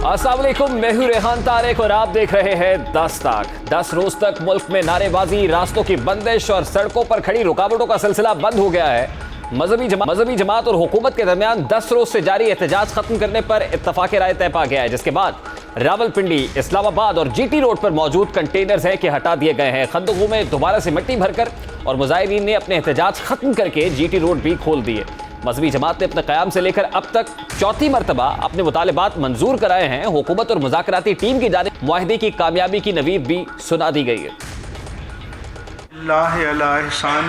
अस्सलाम वालेकुम, मैं हूं रेहान तारिक और आप देख रहे हैं 10 तक। 10 रोज तक मुल्क में नारेबाजी, रास्तों की बंदिश और सड़कों पर खड़ी रुकावटों का सिलसिला बंद हो गया है। मजहबी जमात और हुकूमत के दरमियान 10 रोज से जारी एहतजाज खत्म करने पर इत्तफाक राय तय पा गया है, जिसके बाद रावलपिंडी, इस्लामाबाद और जीटी रोड पर मौजूद कंटेनर्स हैं कि हटा दिए गए हैं। खंदकों में दोबारा से मिट्टी भरकर और मुजाहिदीन ने अपने एहतजाज खत्म करके जीटी रोड भी खोल दिए। मजहबी जमात ने अपने क़याम से लेकर अब तक चौथी मरतबा अपने मुतालिबात मंजूर कराए हैं। हुकूमत और मुज़ाकराती टीम की जानिब मुआहदे की कामयाबी की नवीद भी सुना दी गई है।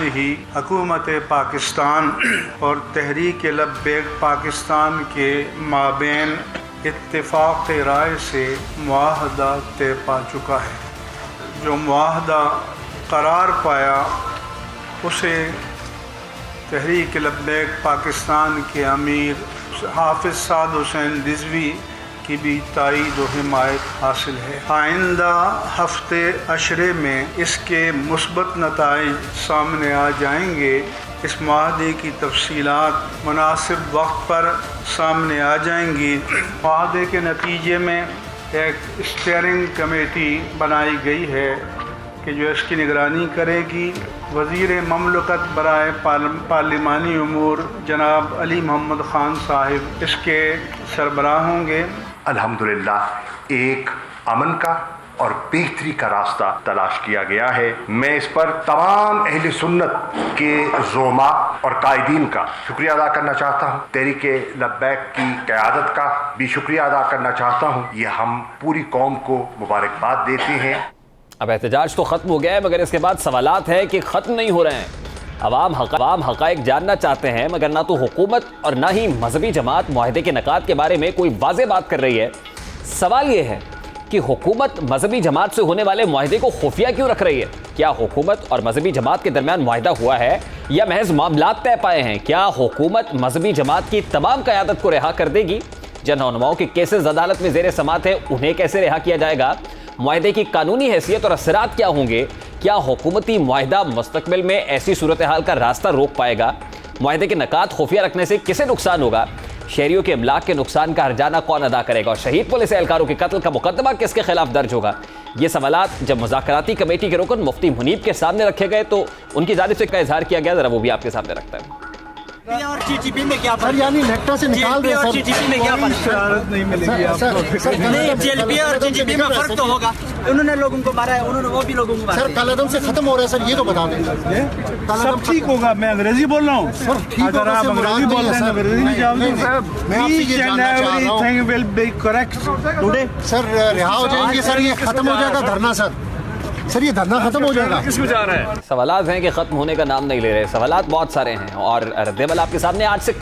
ही हुकूमत पाकिस्तान और तहरीक लब्बैक पाकिस्तान के माबैन इत्तेफाक राय से मुआहदा तय पा चुका है। जो मुआहदा करार पाया उसे तहरीक लब्बैक पाकिस्तान के अमीर हाफिज़ साद हुसैन रिजवी की भी ताईद और हिमायत हासिल है। आइंदा हफ्ते अशरे में इसके मुस्बत नताइज सामने आ जाएंगे। इस मुआहदे की तफसीलात मुनासिब वक्त पर सामने आ जाएंगी। मुआहदे के नतीजे में एक स्टीयरिंग कमेटी बनाई गई है कि जो इसकी निगरानी करेगी। वज़ीर ममलकत बराए पार्लिमानी उमूर जनाब अली मोहम्मद ख़ान साहिब इसके सरबराह होंगे। अल्हम्दुलिल्लाह एक अमन का और बेहतरी का रास्ता तलाश किया गया है। मैं इस पर तमाम अहले सुन्नत के ज़ोमा और कायदीन का शुक्रिया अदा करना चाहता हूँ। तहरीक लब्बैक की क़यादत का भी शुक्रिया अदा करना चाहता हूँ। ये हम पूरी कौम को मुबारकबाद देते हैं। अब एहतजाज तो ख़त्म हो गया है, मगर इसके बाद सवालात हैं कि ख़त्म नहीं हो रहे हैं। अवाम हक़ाइक़ जानना चाहते हैं, मगर ना तो हुकूमत और ना ही मजहबी जमात मुआहदे के नकात के बारे में कोई वाज़ेह बात कर रही है। सवाल ये है कि हुकूमत मजहबी जमात से होने वाले मुआहदे को खुफिया क्यों रख रही है? क्या हुकूमत और मजहबी जमात के दरमियान मुआहदा हुआ है या महज मामलात तय पाए हैं? क्या हुकूमत मजहबी जमात की तमाम क़यादत को रिहा कर देगी? जिन रहनुमाओं के केसेस अदालत में ज़ेर समात है उन्हें कैसे रिहा किया जाएगा? मुआहदे की कानूनी हैसियत और असरात क्या होंगे? क्या हुकूमती मुआहदा मुस्तकबिल में ऐसी सूरत हाल का रास्ता रोक पाएगा? मुआहदे के नकात खुफिया रखने से किसे नुकसान होगा? शहरियों के अमलाक के नुकसान का हर्जाना कौन अदा करेगा? और शहीद पुलिस एहलकारों के कत्ल का मुकदमा किसके खिलाफ दर्ज होगा? ये सवालात जब मुज़ाकराती कमेटी के रुकन मुफ्ती मुनीब के सामने रखे गए तो उनकी जानिब से क्या इजहार किया गया, जरा वो भी आपके सामने रखता है। और जीटीपी में क्या फर्क? यानी नेक्टा से निकाल दे सर। जीटीपी में क्या फर्क? शरारत नहीं मिलेगी आपको। नहीं, जेएलपी और जीटीपी में फर्क तो होगा। उन्होंने लोगों को मारा है, उन्होंने वो भी लोगों को मारा है। सर कलदम से खत्म हो रहा है सर, ये तो बता दें। सब ठीक होगा। मैं अंग्रेजी बोल रहा हूँ सर। अगर आप अंग्रेजी बोल रहे हैं अंग्रेजी नहीं जानते will be correct today. Sir रिहा हो जाएंगे सर, ये खत्म हो जाएगा धरना सर ये धरना खत्म हो जाएगा। किसको जा रहा है? सवालात हैं कि खत्म होने का नाम नहीं ले रहे। सवालात बहुत सारे हैं और रद्देबल आपके सामने। आज से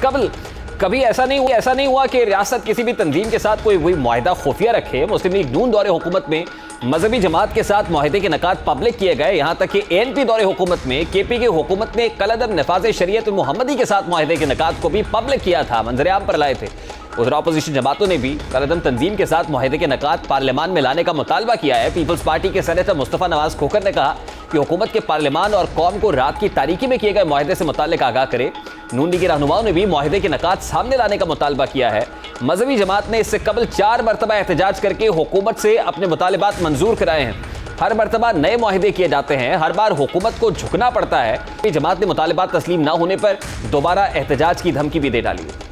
कभी ऐसा नहीं हुआ कि रियासत किसी भी तंजीम के साथ कोई मुआहदा खुफिया रखे। मुस्लिम लीग नून दौरे हुकूमत में मजहबी जमात के साथ मुआहदे के नकात पब्लिक किए गए। यहाँ तक कि एएनपी दौरे हुकूमत में केपी की हुकूमत ने कलअदम नफाज शरीयत मुहम्मदी के साथ मुआहदे के नकात को भी पब्लिक किया था, मंजर आम पर लाए थे। उधर अपोजिशन जमातों ने भी कलअदम तंजीम के साथ मुआहदे के नकात पार्लियामान में लाने का मुतालबा किया है। पीपल्स पार्टी के सेनेटर मुस्तफ़ा नवाज खोखर ने कहा कि हुकूमत के पार्लियामान और कौम को रात की तारीकी में किए गए मुआहदे से मुताल्लिक आगाह करे। नून लीगी रहनुमाओं ने भी मुआहदे के नकात सामने लाने का मुतालबा किया है। मजहबी जमात ने इससे कबल 4 मरतबा एहतजाज करके हुकूमत से अपने मुतालिबात मंजूर कराए हैं। हर मरतबा नए मुआहदे किए जाते हैं, हर बार हुकूमत को झुकना पड़ता है। जमात ने मुतालिबात तस्लीम न होने पर दोबारा एहतजाज की धमकी भी दे डाली है।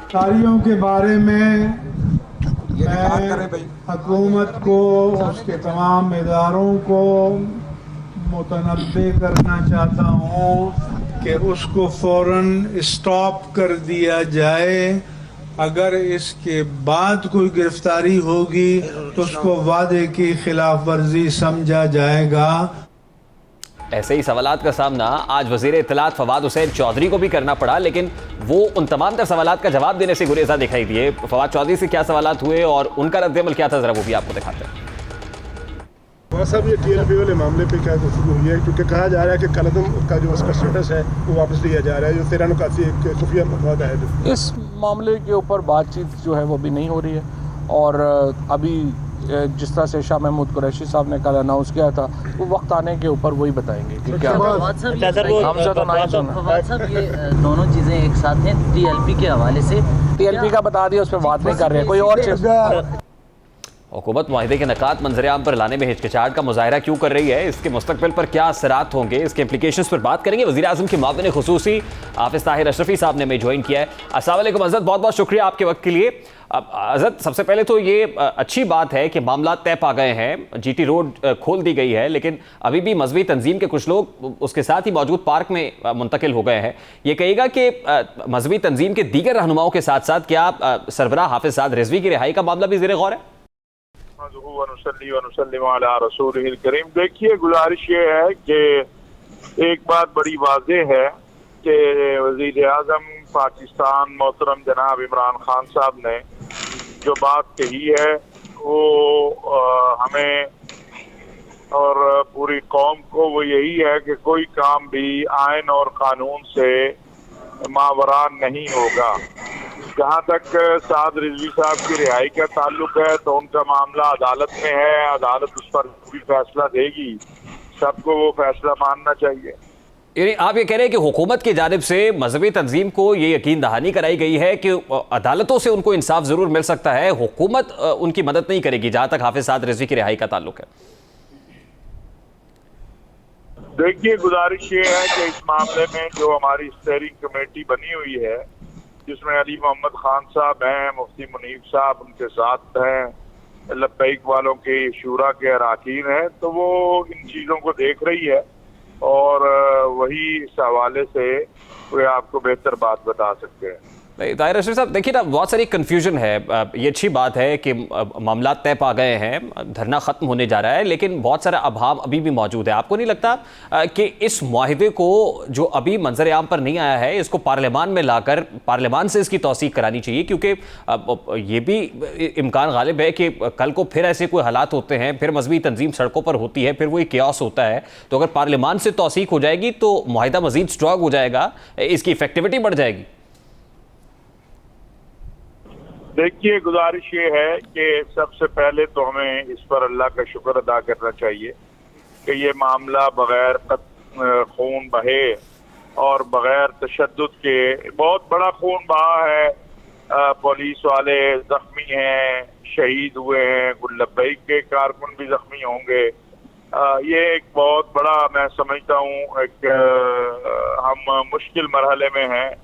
तारियों के बारे में मैं हुकूमत को, उसके तमाम इदारों को मुतनब्बे करना चाहता हूँ कि उसको फौरन स्टॉप कर दिया जाए। अगर इसके बाद कोई गिरफ्तारी होगी तो उसको वादे की खिलाफ वर्जी समझा जाएगा। ऐसे ही सवालात का सामना आज वज़ीर इत्तलात फवाद हुसैन चौधरी को भी करना पड़ा, लेकिन वो उन तमाम तर सवालात का जवाब देने से गुरेज़ा दिखाई दिए। फवाद चौधरी से क्या सवालात हुए और उनका रद्द-ए-अमल क्या था, जरा वो भी आपको दिखाते हैं। साहब ये टीएलपी वाले मामले पे क्या गुफ्तगू हुई है? क्योंकि कहा जा रहा है कि कलअदम का जो उसका स्टेटस है वो वापस लिया जा रहा है, जो 13 नुकाती एक खुफिया वादा है। इस मामले के ऊपर बातचीत जो है वो भी नहीं हो रही है और अभी जिस तरह से शाह महमूद कुरैशी साहब ने कल अनाउंस किया था वो वक्त आने के ऊपर वही बताएंगे कि क्या हमसे तो नहीं सुना। फवाद साहब ये दोनों चीज़ें एक साथ हैं। टीएलपी के हवाले से टीएलपी का बता दिया, उस पर बात नहीं कर रहे, कोई और चीज़ हुकूमत माहिदे के नकात मंजर-ए-आम पर लाने में हिचकिचाहट का मुजाहरा क्यों कर रही है, इसके मुस्तकबिल पर क्या असरात होंगे, इसके इम्प्लीकेशंस पर बात करेंगे। वज़ीर-ए-आज़म के मुआविन खुसूसी हाफिज़ ताहिर अशरफी साहब ने हमें ज्वाइन किया है। अस्सलाम वालेकुम हज़रत, बहुत बहुत शुक्रिया आपके वक्त के लिए। हज़रत, सबसे पहले तो ये अच्छी बात है कि मामला तय पा गए हैं, जीटी रोड खोल दी गई है, लेकिन अभी भी मजहबी तंजीम के कुछ लोग उसके साथ ही मौजूद पार्क में मुंतकिल हो गए हैं। ये कहेगा कि मजहबी तंजीम के दीगर रहनुमाओं के साथ साथ क्या सरबराह हाफिज़ साद रिजवी की रिहाई का मामला भी ज़ेर गौर है? देखिए, गुजारिश ये है कि एक बात बड़ी वाज़ेह है कि वज़ीर-ए-आज़म पाकिस्तान मोहतरम जनाब इमरान खान साहब ने जो बात कही है वो हमें और पूरी कौम को वो यही है कि कोई काम भी आइन और कानून से मावरा नहीं होगा। जहाँ तक साद रिजवी साहब की रिहाई का ताल्लुक है तो उनका मामला अदालत में है, अदालत उस पर भी फैसला देगी, सबको वो फैसला मानना चाहिए। यानी आप ये कह रहे हैं कि हुकूमत की जानिब से मजहबी तंजीम को ये यकीन दहानी कराई गई है कि अदालतों से उनको इंसाफ जरूर मिल सकता है, हुकूमत उनकी मदद नहीं करेगी जहां तक हाफिज साद रिजवी की रिहाई का ताल्लुक है। देखिए, गुजारिश ये है कि इस मामले में जो हमारी स्टीयरिंग कमेटी बनी हुई है, जिसमें अली मोहम्मद खान साहब हैं, मुफ्ती मुनीब साहब उनके साथ हैं, लब्बैक वालों के शूरा के अरकान हैं, तो वो इन चीज़ों को देख रही है और वही इस हवाले से कोई आपको बेहतर बात बता सकते हैं। ताहिर अशरफी साहब, देखिए ना, बहुत सारी कन्फ्यूजन है। ये अच्छी बात है कि मामला तय पा गए हैं, धरना ख़त्म होने जा रहा है, लेकिन बहुत सारा अभाव अभी भी मौजूद है। आपको नहीं लगता कि इस मुआहिदे को जो अभी मंजर आम पर नहीं आया है, इसको पार्लियामान में लाकर पार्लियामान से इसकी तौसीक करानी चाहिए? क्योंकि ये भी इम्कान गालिब है कि कल को फिर ऐसे कोई हालात होते हैं, फिर मजहबी तंजीम सड़कों पर होती है, फिर वही कियास होता है। तो अगर पार्लियामान से तौसीक हो जाएगी तो मुआहिदा मजीद स्ट्रॉन्ग हो जाएगा, इसकी इफेक्टिविटी बढ़ जाएगी। देखिए, गुजारिश ये है कि सबसे पहले तो हमें इस पर अल्लाह का शुक्र अदा करना चाहिए कि ये मामला बगैर खून बहे और बगैर तशद्दुद के, बहुत बड़ा खून बहा है, पुलिस वाले जख्मी हैं, शहीद हुए हैं, लब्बैक के कारकुन भी जख्मी होंगे। ये एक बहुत बड़ा, मैं समझता हूँ, एक हम मुश्किल मरहले में हैं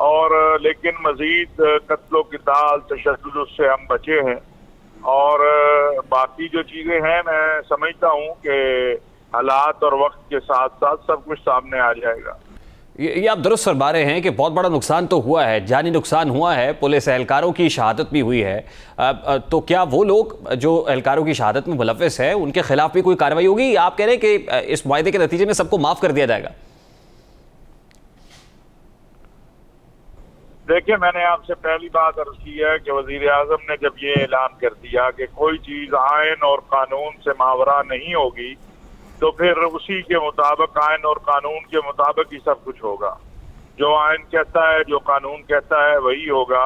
और लेकिन मजीद कत्लो क़िताल तशद्दुद उससे हम बचे हैं और बाकी जो चीज़ें हैं मैं समझता हूँ कि हालात और वक्त के साथ साथ सब कुछ सामने आ जाएगा। ये आप दुरुस्त फरमा रहे हैं कि बहुत बड़ा नुकसान तो हुआ है, जानी नुकसान हुआ है, पुलिस एहलकारों की शहादत भी हुई है। तो क्या वो लोग जो एहलकारों की शहादत में मुलव्वस है उनके खिलाफ भी कोई कार्रवाई होगी, या आप कह रहे हैं कि इस मुआहिदे के नतीजे में सबको माफ़ कर दिया जाएगा? देखिए, मैंने आपसे पहली बात अर्ज की है कि वज़ीर-ए-आज़म ने जब ये ऐलान कर दिया कि कोई चीज़ आइन और कानून से मावरा नहीं होगी तो फिर उसी के मुताबिक, आइन और कानून के मुताबिक ही सब कुछ होगा। जो आइन कहता है, जो कानून कहता है वही होगा,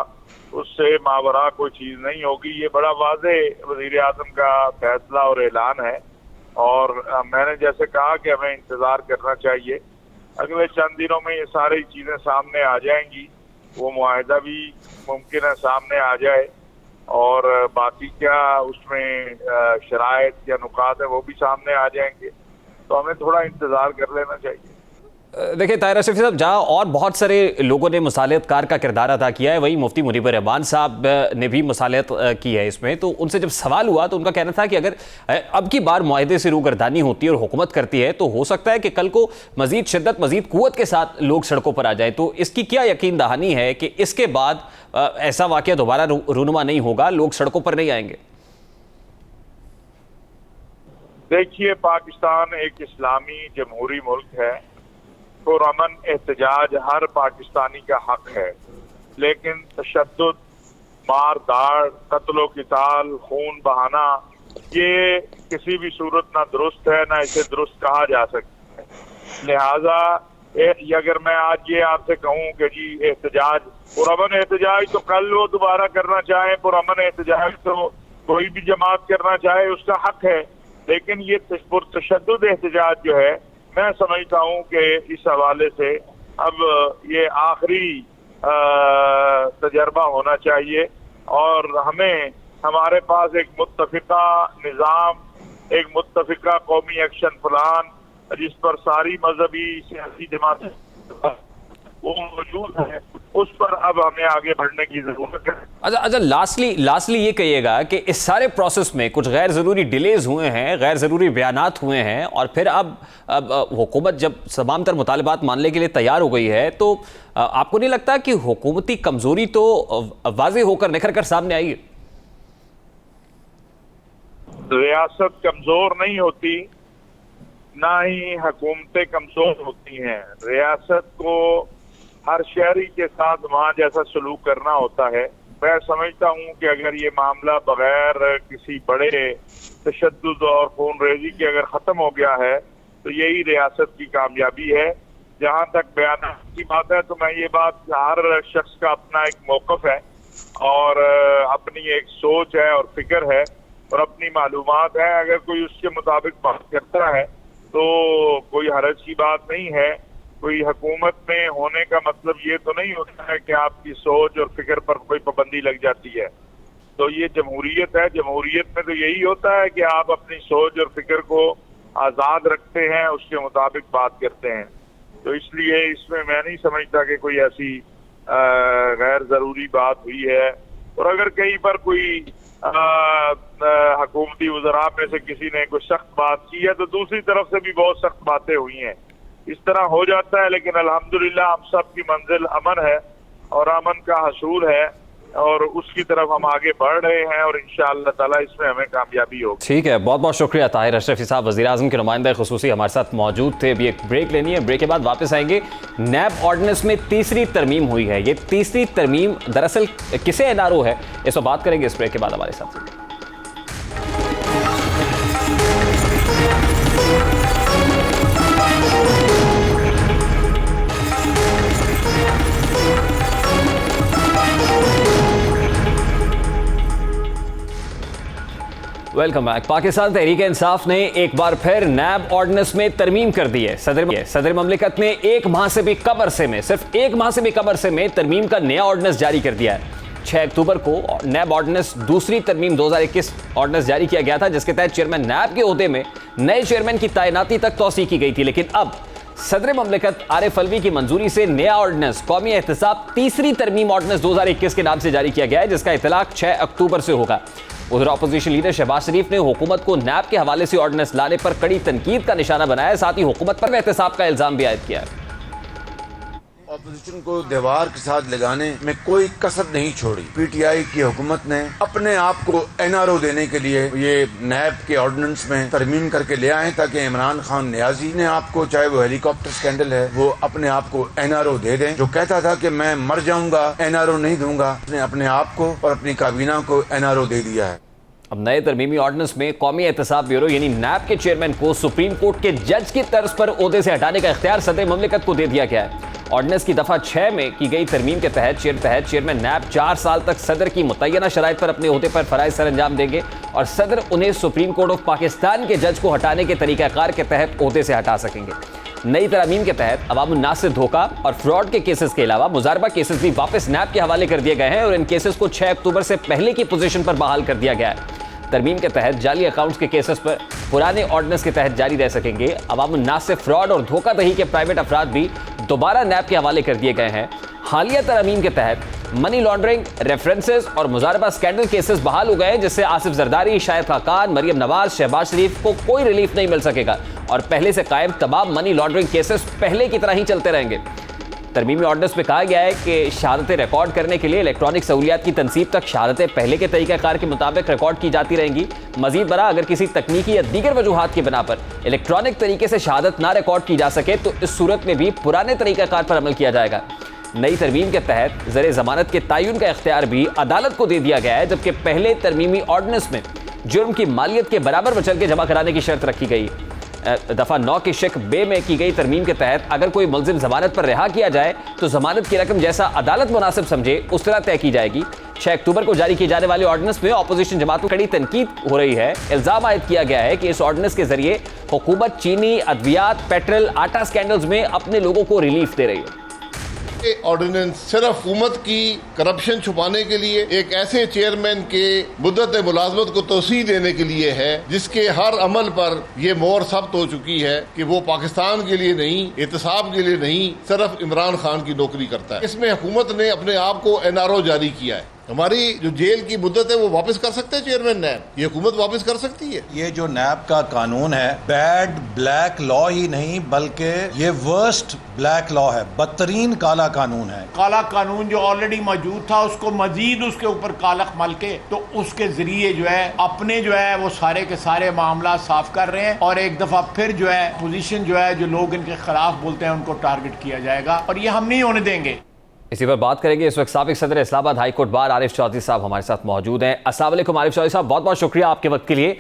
उससे मावरा कोई चीज़ नहीं होगी। ये बड़ा वाज़ेह वज़ीर-ए-आज़म का फैसला और ऐलान है और मैंने जैसे कहा कि हमें इंतज़ार करना चाहिए। अगले चंद दिनों में ये सारी चीज़ें सामने आ जाएंगी, वो मुआहिदा भी मुमकिन है सामने आ जाए और बाकी क्या उसमें शराइत या नुकात है वो भी सामने आ जाएंगे, तो हमें थोड़ा इंतज़ार कर लेना चाहिए। देखिए ताहिर अशरफी साहब, जहाँ और बहुत सारे लोगों ने मुसालियतकार का किरदार अदा किया है, वही मुफ्ती मुनीब रहमान साहब ने भी मुसालियत की है इसमें। तो उनसे जब सवाल हुआ तो उनका कहना था कि अगर अब की बार मुआहिदे से रूगर्दानी होती है और हुकूमत करती है तो हो सकता है कि कल को मजीद शिद्दत, मजीद कुव्वत के साथ लोग सड़कों पर आ जाए। तो इसकी क्या यकीन दहानी है कि इसके बाद ऐसा वाक़या दोबारा रूनुमा नहीं होगा, लोग सड़कों पर नहीं आएंगे? देखिए, पाकिस्तान एक इस्लामी जमहूरी मुल्क है, पुरअमन एहतजाज हर पाकिस्तानी का हक है, लेकिन तशद्दुद, मार धाड़, कत्लो क़िताल, खून बहाना, ये किसी भी सूरत ना दुरुस्त है, ना इसे दुरुस्त कहा जा सकता है। लिहाजा अगर मैं आज ये आपसे कहूँ कि जी एहतजाज, पुरअमन एहतजाज तो कल वो दोबारा करना चाहे, पुरअमन एहतजाज तो कोई भी जमात करना चाहे, उसका हक है, लेकिन ये तशद्दुद एहतजाज जो है, मैं समझता हूँ कि इस हवाले से अब ये आखिरी तजर्बा होना चाहिए और हमें ہمارے پاس ایک متفقہ نظام، ایک متفقہ قومی ایکشن پلان جس پر ساری مذہبی سیاسی جماعتیں وہ موجود ہے، اس پر اب ہمیں آگے بڑھنے کی ضرورت ہے۔ اچھا لاسٹلی یہ کہیے گا کہ اس سارے پروسیس میں کچھ غیر ضروری ڈیلیز ہوئے ہیں، غیر ضروری بیانات ہوئے ہیں، اور پھر اب حکومت جب تمام تر مطالبات ماننے کے لیے تیار ہو گئی ہے، تو آپ کو نہیں لگتا کہ حکومتی کمزوری تو واضح ہو کر نکھر کر سامنے آئی ہے؟ ریاست کمزور نہیں ہوتی، نہ ہی حکومتیں کمزور ہوتی ہیں۔ ریاست کو ہر شہری کے ساتھ وہاں جیسا سلوک کرنا ہوتا ہے۔ میں سمجھتا ہوں کہ اگر یہ معاملہ بغیر کسی بڑے تشدد اور خون ریزی کے اگر ختم ہو گیا ہے تو یہی ریاست کی کامیابی ہے۔ جہاں تک بیانات کی بات ہے تو میں یہ بات، ہر شخص کا اپنا ایک موقف ہے اور اپنی ایک سوچ ہے اور فکر ہے اور اپنی معلومات ہے۔ اگر کوئی اس کے مطابق بات کرتا ہے تو کوئی حرج کی بات نہیں ہے۔ کوئی حکومت میں ہونے کا مطلب یہ تو نہیں ہوتا ہے کہ آپ کی سوچ اور فکر پر کوئی پابندی لگ جاتی ہے۔ تو یہ جمہوریت ہے، جمہوریت میں تو یہی ہوتا ہے کہ آپ اپنی سوچ اور فکر کو آزاد رکھتے ہیں، اس کے مطابق بات کرتے ہیں۔ تو اس لیے اس میں نہیں سمجھتا کہ کوئی ایسی غیر ضروری بات ہوئی ہے، اور اگر کہیں پر کوئی حکومتی وزراء میں سے کسی نے کوئی سخت بات کی ہے تو دوسری طرف سے بھی بہت سخت باتیں ہوئی ہیں۔ اس طرح ہو جاتا ہے، لیکن الحمدللہ ہم سب کی منزل امن ہے اور امن کا حصول ہے اور اس کی طرف ہم آگے بڑھ رہے ہیں اور انشاءاللہ تعالی اس میں ہمیں کامیابی ہوگی۔ ٹھیک ہے، بہت بہت شکریہ طاہر اشرفی صاحب، وزیر اعظم کے نمائندہ خصوصی ہمارے ساتھ موجود تھے۔ ابھی ایک بریک لینی ہے، بریک کے بعد واپس آئیں گے۔ نیب آرڈیننس میں تیسری ترمیم ہوئی ہے، یہ تیسری ترمیم دراصل کسے NRO ہے، اس پر بات کریں گے اس بریک کے بعد ہمارے ساتھ۔ Welcome back. پاکستان تحریک انصاف نے ایک بار پھر نیب آرڈیننس میں ترمیم کر دی ہے۔ صدر مملکت نے ایک ماہ سے بھی کم عرصے میں، صرف ایک ماہ سے بھی کم عرصے میں ترمیم کا نیا آرڈیننس جاری کر دیا ہے۔ 6 اکتوبر کو نیب آرڈیننس دوسری ترمیم 2021 آرڈیننس جاری کیا گیا تھا، جس کے تحت چیئرمین نیب کے عہدے میں نئے چیئرمین کی تعیناتی تک توسیع کی گئی تھی، لیکن اب صدر مملکت عارف علوی کی منظوری سے نیا آرڈیننس قومی احتساب تیسری ترمیم آرڈیننس 2021 کے نام سے جاری کیا گیا ہے، جس کا اطلاق 6 اکتوبر سے ہوگا۔ ادھر اپوزیشن لیڈر شہباز شریف نے حکومت کو نیب کے حوالے سے آرڈیننس لانے پر کڑی تنقید کا نشانہ بنایا ہے، ساتھ ہی حکومت پر احتساب کا الزام بھی عائد کیا ہے۔ اپوزیشن کو دیوار کے ساتھ لگانے میں کوئی کسر نہیں چھوڑی۔ پی ٹی آئی کی حکومت نے اپنے آپ کو NRO دینے کے لیے یہ نیب کے آرڈیننس میں ترمیم کر کے لے آئے تاکہ عمران خان نیازی نے آپ کو، چاہے وہ ہیلی کاپٹر سکینڈل ہے، وہ اپنے آپ کو NRO دے دیں۔ جو کہتا تھا کہ میں مر جاؤں گا NRO نہیں دوں گا، اس نے اپنے آپ کو اور اپنی کابینہ کو NRO دے دیا ہے۔ اب نئے ترمیمی آرڈیننس میں قومی احتساب بیورو یعنی نیب کے چیئرمین کو سپریم کورٹ کے جج کی طرز پر عہدے سے ہٹانے کا اختیار صدر مملکت کو دے دیا گیا ہے۔ آرڈیننس کی دفعہ 6 میں کی گئی ترمیم کے تحت چیئرمین نیب 4 سال تک صدر کی متعینہ شرائط پر اپنے عہدے پر فرائض سر انجام دیں گے اور صدر انہیں سپریم کورٹ آف پاکستان کے جج کو ہٹانے کے طریقہ کار کے تحت عہدے سے ہٹا سکیں گے۔ نئی ترامیم کے تحت عوام الناس سے دھوکہ اور فراڈ کے کیسز کے علاوہ مضاربہ کیسز بھی واپس نیب کے حوالے کر دیے گئے ہیں اور ان کیسز کو 6 اکتوبر سے پہلے کی پوزیشن پر بحال کر دیا گیا ہے۔ ترمیم کے تحت جعلی اکاؤنٹس کے کیسز پر پرانے آرڈیننس کے تحت جاری رہ سکیں گے۔ عوام الناس سے فراڈ اور دھوکہ دہی کے پرائیویٹ افراد بھی دوبارہ نیب کے حوالے کر دیے گئے ہیں۔ حالیہ ترامیم کے تحت منی لانڈرنگ، ریفرنسز اور مضاربہ سکینڈل کیسز بحال ہو گئے، جس سے آصف زرداری، شاہد خاقان، مریم نواز، شہباز شریف کو کوئی ریلیف نہیں مل سکے گا اور پہلے سے قائم تمام منی لانڈرنگ کیسز پہلے کی طرح ہی چلتے رہیں گے۔ ترمیمی آرڈیننس میں کہا گیا ہے کہ شہادتیں ریکارڈ کرنے کے لیے الیکٹرانک سہولیات کی تنصیب تک شہادتیں پہلے کے طریقہ کار کے مطابق ریکارڈ کی جاتی رہیں گی۔ مزید برآں اگر کسی تکنیکی یا دیگر وجوہات کی بنا پر الیکٹرانک طریقے سے شہادت نہ ریکارڈ کی جا سکے تو اس صورت میں بھی پرانے طریقہ کار پر عمل کیا جائے گا۔ نئی ترمیم کے تحت زیر ضمانت کے تعین کا اختیار بھی عدالت کو دے دیا گیا ہے، جبکہ پہلے ترمیمی آرڈیننس میں جرم کی مالیت کے برابر وچل کے جمع کرانے کی شرط رکھی گئی۔ دفعہ 9 کی شق بے میں کی گئی ترمیم کے تحت اگر کوئی ملزم ضمانت پر رہا کیا جائے تو ضمانت کی رقم جیسا عدالت مناسب سمجھے اس طرح طے کی جائے گی۔ 6 اکتوبر کو جاری کیے جانے والے آرڈیننس میں اپوزیشن جماعتوں کڑی تنقید ہو رہی ہے۔ الزام عائد کیا گیا ہے کہ اس آرڈیننس کے ذریعے حکومت چینی، ادویات، پیٹرول، آٹا سکینڈلز میں اپنے لوگوں کو ریلیف دے رہی ہے۔ آرڈیننس صرف حکومت کی کرپشن چھپانے کے لیے ایک ایسے چیئرمین کے مدت ملازمت کو توسیع دینے کے لیے ہے جس کے ہر عمل پر یہ مہر ثبت ہو چکی ہے کہ وہ پاکستان کے لیے نہیں، احتساب کے لیے نہیں، صرف عمران خان کی نوکری کرتا ہے۔ اس میں حکومت نے اپنے آپ کو NRO جاری کیا ہے۔ ہماری جو جیل کی مدت ہے وہ واپس کر سکتے ہیں چیئرمین نیب، یہ حکومت واپس کر سکتی ہے۔ یہ جو نیب کا قانون ہے بیڈ بلیک لا ہی نہیں بلکہ یہ ورسٹ بلیک لا ہے، بدترین کالا قانون ہے۔ کالا قانون جو آلریڈی موجود تھا اس کو مزید اس کے اوپر کالخ مل کے تو اس کے ذریعے جو ہے اپنے جو ہے وہ سارے کے سارے معاملات صاف کر رہے ہیں، اور ایک دفعہ پھر جو ہے پوزیشن جو ہے جو لوگ ان کے خلاف بولتے ہیں ان کو ٹارگٹ کیا جائے گا، اور یہ ہم نہیں ہونے دیں گے۔ اسی پر بات کریں گے۔ اس وقت سابق صدر اسلام آباد ہائی کورٹ بار عارف چودھری صاحب ہمارے ساتھ موجود ہیں۔ السلام علیکم عارف چودھری صاحب، بہت بہت شکریہ آپ کے وقت کے لیے۔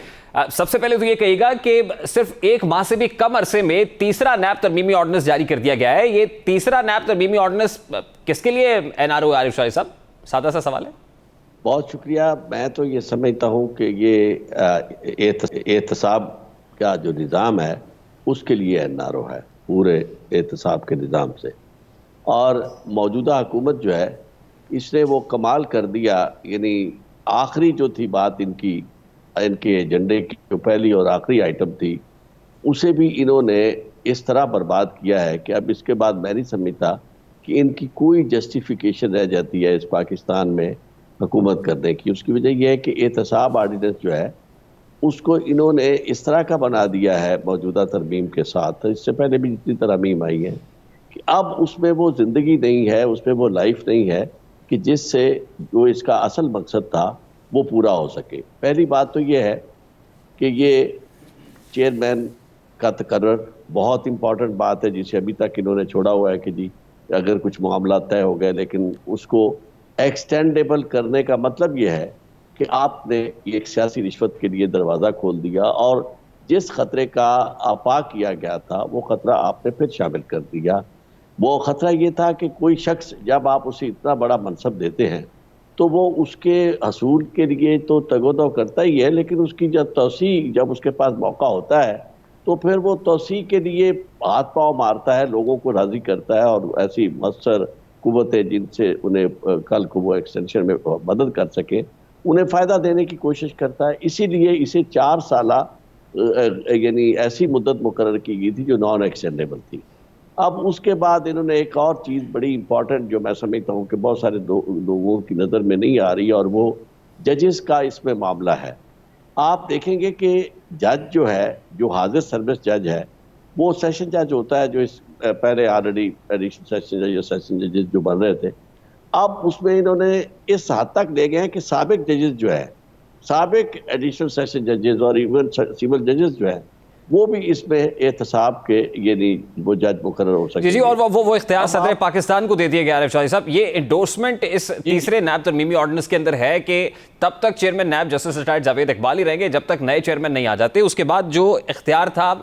سب سے پہلے تو یہ کہیے گا کہ صرف ایک ماہ سے بھی کم عرصے میں تیسرا نیب ترمیمی آرڈیننس جاری کر دیا گیا ہے، یہ تیسرا نیب ترمیمی آرڈیننس کس کے لیے NRO عارف چودھری صاحب؟ سادہ سا سوال ہے۔ بہت شکریہ۔ میں تو یہ سمجھتا ہوں کہ یہ احتساب کا جو نظام ہے اس کے لیے NRO ہے، پورے احتساب کے نظام سے، اور موجودہ حکومت جو ہے اس نے وہ کمال کر دیا، یعنی آخری جو تھی بات ان کے ایجنڈے کی جو پہلی اور آخری آئٹم تھی اسے بھی انہوں نے اس طرح برباد کیا ہے کہ اب اس کے بعد میں نہیں سمجھتا کہ ان کی کوئی جسٹیفیکیشن رہ جاتی ہے اس پاکستان میں حکومت کرنے کی۔ اس کی وجہ یہ ہے کہ احتساب آرڈیننس جو ہے اس کو انہوں نے اس طرح کا بنا دیا ہے موجودہ ترمیم کے ساتھ، اس سے پہلے بھی جتنی ترمیم آئی ہے، کہ اب اس میں وہ زندگی نہیں ہے، اس میں وہ لائف نہیں ہے کہ جس سے جو اس کا اصل مقصد تھا وہ پورا ہو سکے۔ پہلی بات تو یہ ہے کہ یہ چیئرمین کا تقرر بہت امپورٹنٹ بات ہے، جسے ابھی تک انہوں نے چھوڑا ہوا ہے کہ جی اگر کچھ معاملات طے ہو گئے، لیکن اس کو ایکسٹینڈیبل کرنے کا مطلب یہ ہے کہ آپ نے ایک سیاسی رشوت کے لیے دروازہ کھول دیا، اور جس خطرے کا آپا کیا گیا تھا وہ خطرہ آپ نے پھر شامل کر دیا۔ وہ خطرہ یہ تھا کہ کوئی شخص جب آپ اسے اتنا بڑا منصب دیتے ہیں تو وہ اس کے حصول کے لیے تو تگ و دو کرتا ہی ہے، لیکن اس کی جب توسیع، جب اس کے پاس موقع ہوتا ہے تو پھر وہ توسیع کے لیے ہاتھ پاؤں مارتا ہے، لوگوں کو راضی کرتا ہے، اور ایسی مؤثر قوتیں جن سے انہیں کل کو وہ ایکسٹینشن میں مدد کر سکے انہیں فائدہ دینے کی کوشش کرتا ہے۔ اسی لیے اسے 4 سالہ یعنی ایسی مدت مقرر کی گئی تھی جو نان ایکسٹینڈیبل تھی۔ اب اس کے بعد انہوں نے ایک اور چیز بڑی امپورٹنٹ جو میں سمجھتا ہوں کہ بہت سارے لوگوں کی نظر میں نہیں آ رہی، اور وہ ججز کا اس میں معاملہ ہے۔ آپ دیکھیں گے کہ جج جو ہے، جو حاضر سروس جج ہے، وہ سیشن جج ہوتا ہے، جو اس پہلے آلریڈی ایڈیشنل سیشن جج یا سیشن ججز جو بن رہے تھے، اب اس میں انہوں نے اس حد تک لے گئے ہیں کہ سابق ججز جو ہے، سابق ایڈیشنل سیشن ججز اور ایون سول ججز جو ہیں، وہ بھی اس میں احتساب کے یعنی وہ جج مقرر ہو سکتے ہیں۔ جی، اور وہ اختیار صدر پاکستان کو دے دیا گیا عارف چودھری صاحب۔ یہ انڈورسمنٹ اس تیسرے نیب ترمیمی آرڈیننس کے اندر ہے کہ تب تک chairman NAB justice retired Javed Iqbal ہی رہیں گے جب تک نئے چیئرمین نہیں آ جاتے۔ اس کے بعد جو اختیار تھا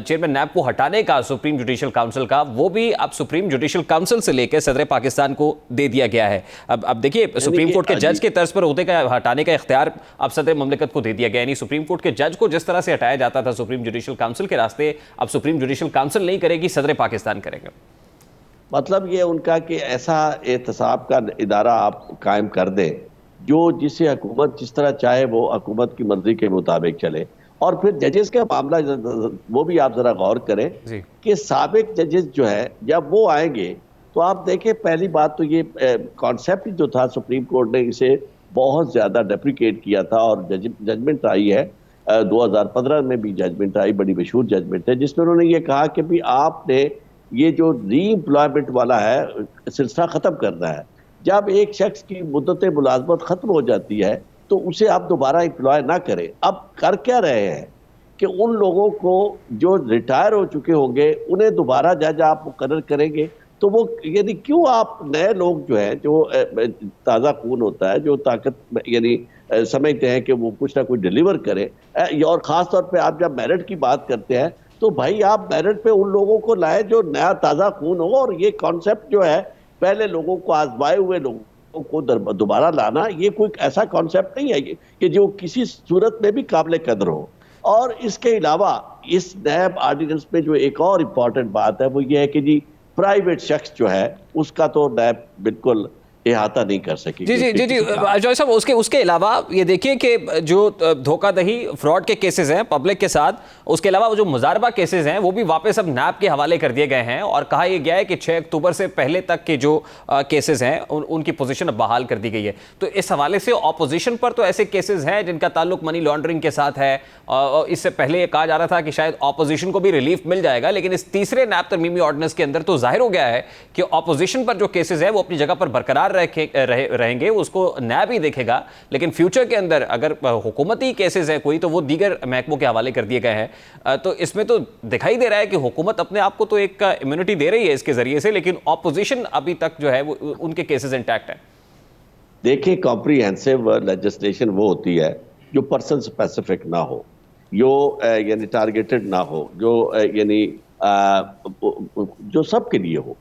چیئرمین نیب کو ہٹانے کا سپریم جوڈیشل کاؤنسل کا، وہ بھی اب سپریم جوڈیشل کاؤنسل سے لے کے صدر پاکستان کو دے دیا گیا ہے۔ اب دیکھیے سپریم کورٹ کے جج کے طرز پر عہدے کا ہٹانے کا اختیار اب صدر مملکت کو دے دیا گیا، یعنی سپریم کورٹ کے جج کو جس طرح سے ہٹایا جاتا تھا سپریم جوڈیشل کاؤنسل کے راستے، اب سپریم جوڈیشل کاؤنسل نہیں کرے گی، صدر پاکستان کرے گا۔ مطلب یہ ان کا کہ ایسا احتساب کا ادارہ آپ قائم کر دیں جو جسے حکومت جس طرح چاہے وہ حکومت کی مرضی کے مطابق چلے۔ اور پھر ججز کا معاملہ وہ بھی آپ ذرا غور کریں کہ سابق ججز جو ہے جب وہ آئیں گے تو آپ دیکھیں، پہلی بات تو یہ کانسیپٹ جو تھا سپریم کورٹ نے اسے بہت زیادہ ڈیپریکیٹ کیا تھا، اور ججمنٹ آئی ہے 2015 میں بھی ججمنٹ آئی، بڑی مشہور ججمنٹ ہے، جس میں انہوں نے یہ کہا کہ بھی آپ نے یہ جو ری امپلائمنٹ والا ہے سلسلہ ختم کرنا ہے۔ جب ایک شخص کی مدت ملازمت ختم ہو جاتی ہے تو اسے آپ دوبارہ امپلائے نہ کریں۔ اب کر کیا رہے ہیں کہ ان لوگوں کو جو ریٹائر ہو چکے ہوں گے انہیں دوبارہ جج آپ مقرر کریں گے، تو وہ یعنی کیوں آپ نئے لوگ جو ہیں، جو تازہ خون ہوتا ہے، جو طاقت یعنی سمجھتے ہیں کہ وہ کچھ نہ کچھ ڈیلیور کرے، اور خاص طور پہ آپ جب میرٹ کی بات کرتے ہیں تو بھائی آپ میرٹ پہ ان لوگوں کو لائے جو نیا تازہ خون ہو، اور یہ کانسیپٹ جو ہے پہلے لوگوں کو آزمائے ہوئے لوگوں کو دوبارہ لانا، یہ کوئی ایسا کانسیپٹ نہیں ہے کہ جو کسی صورت میں بھی قابل قدر ہو۔ اور اس کے علاوہ اس نیب آرڈیننس میں جو ایک اور امپورٹنٹ بات ہے وہ یہ ہے کہ جی پرائیویٹ شخص جو ہے اس کا تو نیب بالکل احاطہ نہیں کر سکے. جی جوہر صاحب اس کے علاوہ یہ دیکھیے کہ جو دھوکہ دہی فراڈ کے کیسز ہیں پبلک کے ساتھ، اس کے علاوہ جو مزاربہ کیسز ہیں وہ بھی واپس اب نیب کے حوالے کر دیے گئے ہیں، اور کہا یہ گیا ہے کہ 6 اکتوبر سے پہلے تک کے جو کیسز ہیں ان کی پوزیشن اب بحال کر دی گئی ہے. تو اس حوالے سے اپوزیشن پر تو ایسے کیسز ہیں جن کا تعلق منی لانڈرنگ کے ساتھ ہے، اور اس سے پہلے یہ کہا جا رہا تھا کہ شاید اپوزیشن کو بھی ریلیف مل جائے گا، لیکن اس تیسرے نیب ترمیمی آرڈیننس کے اندر تو ظاہر ہو گیا ہے کہ اپوزیشن پر جو کیسز ہیں وہ اپنی جگہ پر برقرار رہیں گے، اس کو نیب ہی دیکھے گا، لیکن فیوچر کے اندر اگر حکومتی کیسز ہیں کوئی تو وہ دیگر محکموں کے حوالے کر دیے گئے ہیں. تو اس میں تو دکھائی دے رہا ہے کہ حکومت اپنے آپ کو تو ایک امیونٹی دے رہی ہے اس کے ذریعے سے، لیکن اپوزیشن ابھی تک جو ہے وہ ان کے کیسز انٹیکٹ ہیں. دیکھیں کمپریہنسو لیجسلیشن وہ ہوتی ہے جو پرسن اسپیسیفک نہ ہو، جو یعنی ٹارگیٹڈ نہ ہو، جو یعنی جو سب کے لیے ہو،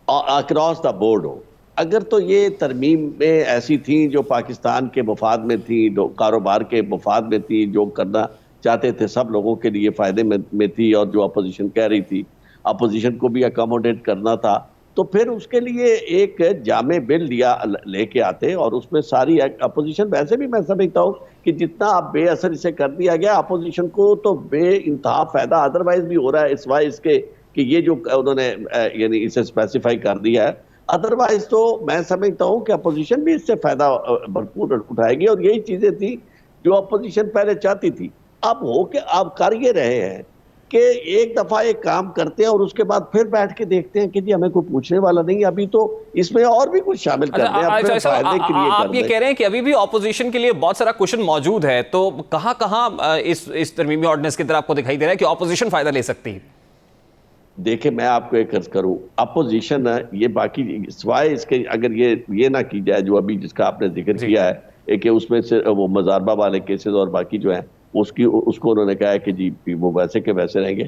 اکراس دا بورڈ ہو. اگر تو یہ ترمیم میں ایسی تھیں جو پاکستان کے مفاد میں تھیں، جو کاروبار کے مفاد میں تھیں، جو کرنا چاہتے تھے سب لوگوں کے لیے فائدے میں تھی، اور جو اپوزیشن کہہ رہی تھی اپوزیشن کو بھی اکاموڈیٹ کرنا تھا، تو پھر اس کے لیے ایک جامع بل لے کے آتے، اور اس میں ساری اپوزیشن، ویسے بھی میں سمجھتا ہوں کہ جتنا اب بے اثر اسے کر دیا گیا اپوزیشن کو تو بے انتہا فائدہ ادروائز بھی ہو رہا ہے، سوائے اس کے کہ یہ جو انہوں نے یعنی اسے اسپیسیفائی کر دیا ہے. ادروائز تو میں سمجھتا ہوں کہ اپوزیشن بھی اس سے فائدہ بھرپور اٹھائے گی، اور یہی چیزیں تھیں جو اپوزیشن پہلے چاہتی تھی. اب ہو کے آپ کر یہ رہے ہیں کہ ایک دفعہ ایک کام کرتے ہیں اور اس کے بعد پھر بیٹھ کے دیکھتے ہیں کہ جی ہمیں کوئی پوچھنے والا نہیں، ابھی تو اس میں اور بھی کچھ شامل کر دیں. آپ یہ کہہ رہے ہیں کہ ابھی بھی اپوزیشن کے لیے بہت سارا کوشچن موجود ہے، تو کہاں اس ترمیمی آرڈیننس کی طرف آپ کو دکھائی دے رہا ہے کہ اپوزیشن فائدہ لے سکتی ہے؟ دیکھیں میں آپ کو ایک عرض کروں، اپوزیشن یہ باقی سوائے اس کے اگر یہ نہ کی جائے جو ابھی جس کا آپ نے ذکر کیا ہے کہ اس میں سے وہ مزاربہ والے کیسز اور باقی جو ہیں اس کو انہوں نے کہا ہے کہ جی وہ ویسے کے ویسے رہیں گے.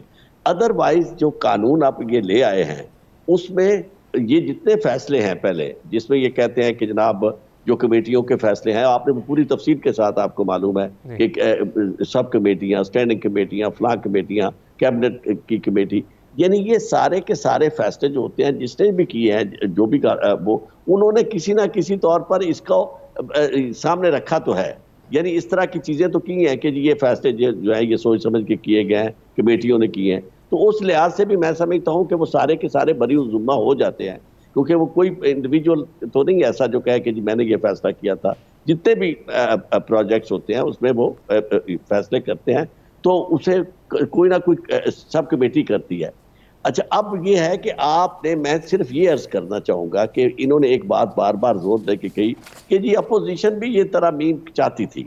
ادروائز جو قانون آپ یہ لے آئے ہیں اس میں یہ جتنے فیصلے ہیں پہلے جس میں یہ کہتے ہیں کہ جناب جو کمیٹیوں کے فیصلے ہیں، آپ نے پوری تفصیل کے ساتھ آپ کو معلوم ہے کہ سب کمیٹیاں، اسٹینڈنگ کمیٹیاں، فلاں کمیٹیاں، کیبنٹ کی کمیٹی، یعنی یہ سارے کے سارے فیصلے جو ہوتے ہیں جس نے بھی کیے ہیں جو بھی وہ انہوں نے کسی نہ کسی طور پر اس کو سامنے رکھا تو ہے. یعنی اس طرح کی چیزیں تو کی ہیں کہ یہ فیصلے جو ہے یہ سوچ سمجھ کے کیے گئے ہیں، کمیٹیوں نے کیے ہیں. تو اس لحاظ سے بھی میں سمجھتا ہوں کہ وہ سارے کے سارے بری الذمہ ہو جاتے ہیں، کیونکہ وہ کوئی انڈیویجول تو نہیں ایسا جو کہے کہ جی میں نے یہ فیصلہ کیا تھا. جتنے بھی پروجیکٹس ہوتے ہیں اس میں وہ فیصلے کرتے ہیں تو اسے کوئی نہ کوئی سب کمیٹی کرتی ہے. اچھا اب یہ ہے کہ میں صرف یہ عرض کرنا چاہوں گا کہ انہوں نے ایک بات بار بار زور دے کے کہی کہ جی اپوزیشن بھی یہ ترامیم چاہتی تھی.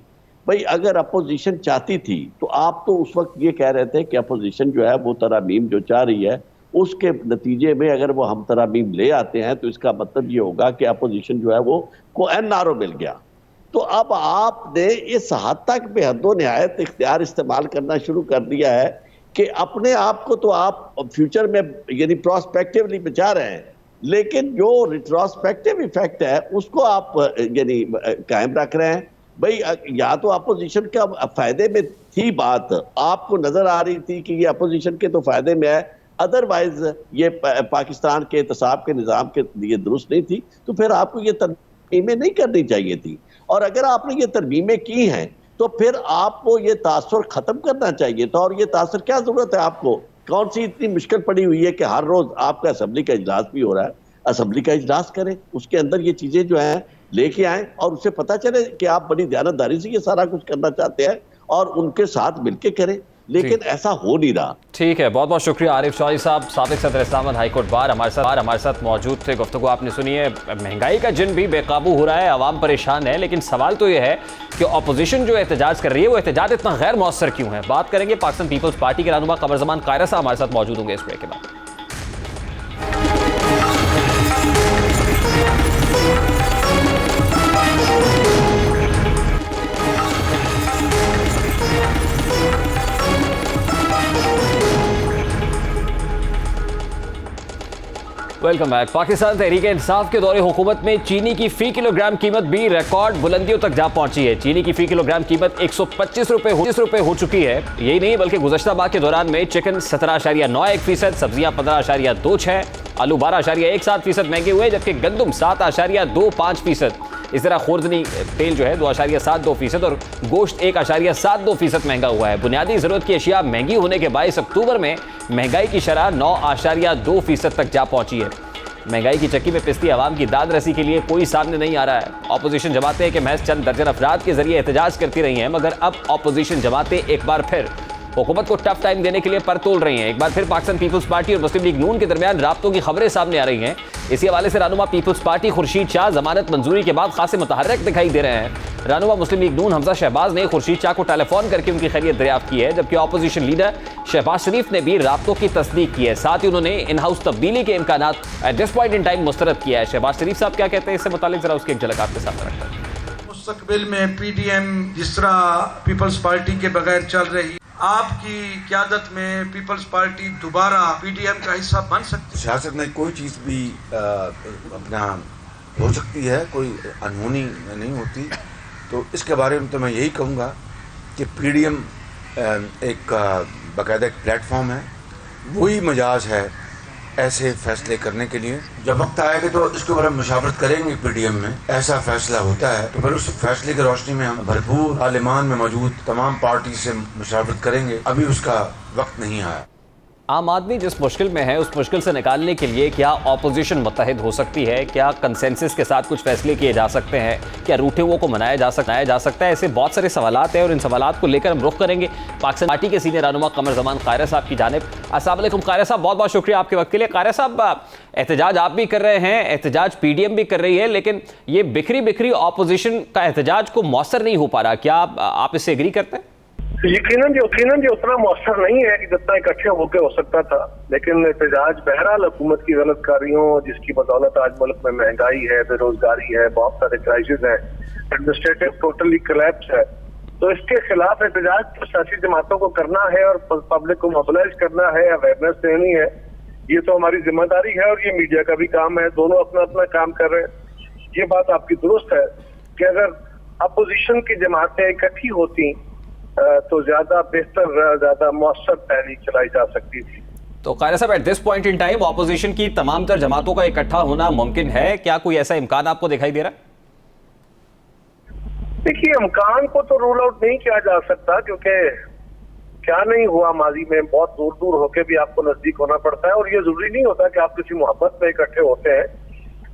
بھئی اگر اپوزیشن چاہتی تھی تو آپ تو اس وقت یہ کہہ رہے تھے کہ اپوزیشن جو ہے وہ ترامیم جو چاہ رہی ہے اس کے نتیجے میں اگر وہ ہم ترامیم لے آتے ہیں تو اس کا مطلب یہ ہوگا کہ اپوزیشن جو ہے وہ کو این آر او مل گیا. تو اب آپ نے اس حد تک بے حد و نہایت اختیار استعمال کرنا شروع کر دیا ہے کہ اپنے آپ کو تو آپ فیوچر میں یعنی پراسپیکٹیولی بچا رہے ہیں، لیکن جو ریٹروسپیکٹیو ایفیکٹ ہے اس کو آپ یعنی قائم رکھ رہے ہیں. بھئی یا تو اپوزیشن کا فائدے میں تھی بات، آپ کو نظر آ رہی تھی کہ یہ اپوزیشن کے تو فائدے میں ہے، ادروائز یہ پاکستان کے احتساب کے نظام کے لیے درست نہیں تھی، تو پھر آپ کو یہ ترمیمیں نہیں کرنی چاہیے تھی. اور اگر آپ نے یہ ترمیمیں کی ہیں تو پھر آپ کو یہ تاثر ختم کرنا چاہیے تھا. اور یہ تاثر کیا ضرورت ہے آپ کو؟ کون سی اتنی مشکل پڑی ہوئی ہے کہ ہر روز آپ کا اسمبلی کا اجلاس بھی ہو رہا ہے؟ اسمبلی کا اجلاس کریں، اس کے اندر یہ چیزیں جو ہیں لے کے آئیں اور اسے پتہ چلے کہ آپ بڑی دیانتداری سے یہ سارا کچھ کرنا چاہتے ہیں اور ان کے ساتھ مل کے کریں، لیکن ایسا ہو نہیں رہا. ٹھیک ہے، بہت بہت شکریہ عارف چودھری صاحب، سابق صدر اسلام آباد ہائی کورٹ بار ہمارے ساتھ موجود تھے. گفتگو آپ نے سنی ہے. مہنگائی کا جن بھی بے قابو ہو رہا ہے، عوام پریشان ہے، لیکن سوال تو یہ ہے کہ اپوزیشن جو احتجاج کر رہی ہے وہ احتجاج اتنا غیر مؤثر کیوں ہے؟ بات کریں گے. پاکستان پیپلز پارٹی کے رہنما قمرزمان قاہرہ صاحب ہمارے ساتھ موجود ہوں گے اس بریک کے بعد. Welcome back. پاکستان تحریک انصاف کے دور حکومت میں چینی کی فی کلو گرام قیمت بھی ریکارڈ بلندیوں تک جا پہنچی ہے. چینی کی فی کلو گرام قیمت 125 روپے ہو چکی ہے. یہی نہیں بلکہ گزشتہ ماہ کے دوران میں چکن 17.91%، سبزیاں 15.26%، आलू 12.17% महंगे हुए, जबकि गंदम 7.25%। इस तरह खोर्जनी तेल जो है 2.72% और गोश्त 1.72% महंगा हुआ है। बुनियादी ज़रूरत की अशिया महंगी होने के बायस अक्टूबर में महंगाई की शरह 9.2% तक जा पहुंची है। महंगाई की चक्की में पिसती आवाम की दाद रसी के लिए कोई सामने नहीं आ रहा है। अपोजिशन जमातें कि महज चंद दर्जन अफराद के जरिए एहतजाज करती रही हैं, मगर अब अपोजिशन जमातें एक बार फिर हुकूमत को टफ टाइम देने के लिए पर तोल रही हैं। एक बार फिर पाकिस्तान पीपल्स पार्टी और मुस्लिम लीग नून के दरमियान राब्तों की खबरें सामने आ रही हैं। इसी हवाले से रहनुमा पीपल्स पार्टी खुर्शीद शाह जमानत मंजूरी के बाद खासे मुतहर्रिक दिखाई दे रहे हैं। रहनुमा मुस्लिम लीग नून हमजा शहबाज ने खुर्शीद शाह को टेलीफोन करके उनकी खैरियत दरियाफ्त की है, जबकि अपोजिशन लीडर शहबाज शरीफ ने भी राब्तों की तस्दीक की है। साथ ही उन्होंने इन हाउस तब्दीली के इम्कानात at this point in time मुस्तरद किया है। शहबाज शरीफ साहब क्या कहते हैं इससे मुतालिक, जरा उसकी एक झलक आपके सामने रखते हैं। मुस्तकबिल में पीडीएम जिस तरह पीपल्स पार्टी के बगैर चल रही, आपकी क़यादत में पीपल्स पार्टी दोबारा पीडीएम का हिस्सा बन सकती है? सियासत में कोई चीज़ भी अपना हो सकती है, कोई अनहोनी नहीं होती। तो इसके बारे में तो मैं यही कहूँगा कि पीडीएम एक बाकायदा एक प्लेटफॉर्म है, वही मजाज है ऐसे फैसले करने के लिए। जब वक्त आएगा तो इसके ऊपर हम मुशावरत करेंगे पीडीएम में, ऐसा फैसला होता है तो फिर उस फैसले की रोशनी में हम भरपूर पार्लियामान में मौजूद तमाम पार्टी से मुशावरत करेंगे। अभी उसका वक्त नहीं आया। आम आदमी जिस मुश्किल में है उस मुश्किल से निकालने के लिए क्या अपोजिशन मुत्तहिद हो सकती है? क्या कंसेंसस के साथ कुछ फैसले किए जा सकते हैं? क्या रूठे हुओं को मनाया जा सकता है? ऐसे बहुत सारे सवालात हैं और इन सवालात को लेकर हम रुख करेंगे पाकिस्तान पार्टी के सीनियर रहनुमा कमर ज़मान कायरा साहब की जानिब। अस्सलाम वालेकुम कायरा साहब, बहुत बहुत शुक्रिया आपके वक्त के लिए। कायरा साहब, एहतजाज आप भी कर रहे हैं, एहतजाज पीडीएम भी कर रही है, लेकिन ये बिखरी अपोजिशन का एहतजाज को मौसर नहीं हो पा रहा, क्या आप इससे एग्री करते हैं? यकीनन जी उतना मौसर नहीं है कि जितना इकट्ठे होकर हो सकता था, लेकिन एहतजाज बहरहाल हुकूमत की गलत कारियों जिसकी बदौलत आज मुल्क में महंगाई है, बेरोजगारी है, बहुत सारे क्राइसिस हैं, एडमिनिस्ट्रेटिव टोटली कोलैप्स है, तो इसके खिलाफ एहतजाज तो सियासी जमातों को करना है और पब्लिक को मोबिलाइज करना है, अवेयरनेस देनी है। ये तो हमारी जिम्मेदारी है और ये मीडिया का भी काम है, दोनों अपना अपना काम कर रहे हैं। ये बात आपकी दुरुस्त है कि अगर अपोजिशन की जमातें इकट्ठी होती तो ज्यादा बेहतर, ज्यादा मौसर तहरीक चलाई जा सकती थी। तो कायरा साहब, eight this point in time opposition की तमाम तर जमातों का इकट्ठा होना मुमकिन है? क्या कोई ऐसा इम्कान आपको दिखाई दे रहा है? देखिए, इम्कान को तो रूल आउट नहीं किया जा सकता, क्योंकि क्या नहीं हुआ माजी में, बहुत दूर दूर होके भी आपको नजदीक होना पड़ता है। और ये जरूरी नहीं होता कि आप किसी मोहब्बत में इकट्ठे होते हैं,